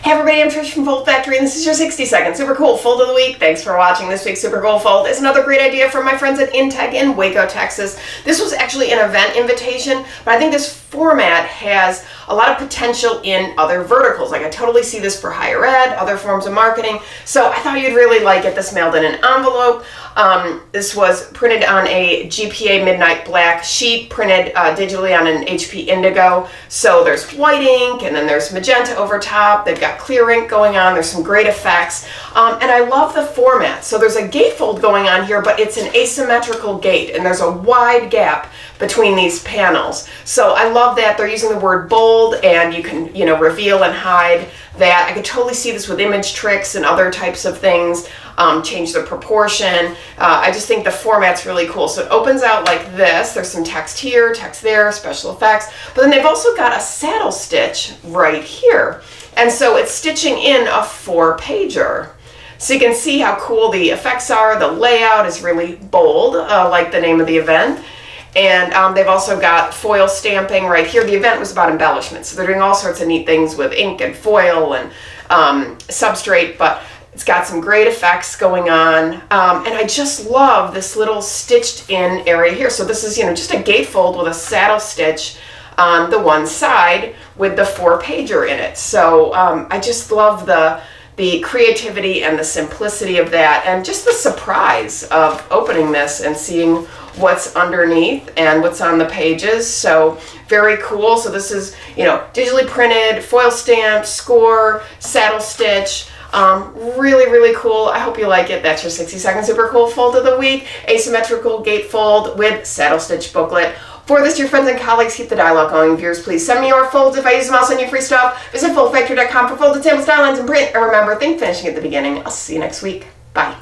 Hey everybody, I'm Trish from Foldfactory, and this is your 60-second super cool fold of the week. Thanks for watching. This week's super cool fold is another great idea from my friends at Integ in Waco, Texas. This was actually an event invitation, but I think this format has a lot of potential in other verticals. Like I totally see this for higher ed, other forms of marketing. So I thought you'd really like it. This mailed in an envelope. This was printed on a GPA Midnight Black sheet, printed digitally on an HP Indigo. So there's white ink, and then there's magenta over top. They've got clear ink going on. There's some great effects. And I love the format. So there's a gatefold going on here, but it's an asymmetrical gate, and there's a wide gap between these panels. So I love that they're using the word bold, and you can, reveal and hide that. I could totally see this with image tricks and other types of things. Change the proportion. I just think the format's really cool. So it opens out like this. There's some text here, text there, special effects. But then they've also got a saddle stitch right here. And so it's stitching in a 4-pager. So you can see how cool the effects are. The layout is really bold, like the name of the event. And they've also got foil stamping right here. The event was about embellishments. So they're doing all sorts of neat things with ink and foil and substrate, but it's got some great effects going on. And I just love this little stitched in area here. So this is, just a gatefold with a saddle stitch on the one side with the 4-pager in it. So I just love the creativity and the simplicity of that, and just the surprise of opening this and seeing what's underneath and what's on the pages. So very cool. So this is, digitally printed, foil stamped, score, saddle stitch. Really, really cool. I hope you like it. That's your 60-second super cool fold of the week. Asymmetrical gatefold with saddle stitch booklet. For this, your friends and colleagues, keep the dialogue going. Viewers, please send me your folds. If I use them, I'll send you free stuff. Visit foldfactory.com for folded samples, style lines, and print. And remember, think finishing at the beginning. I'll see you next week. Bye.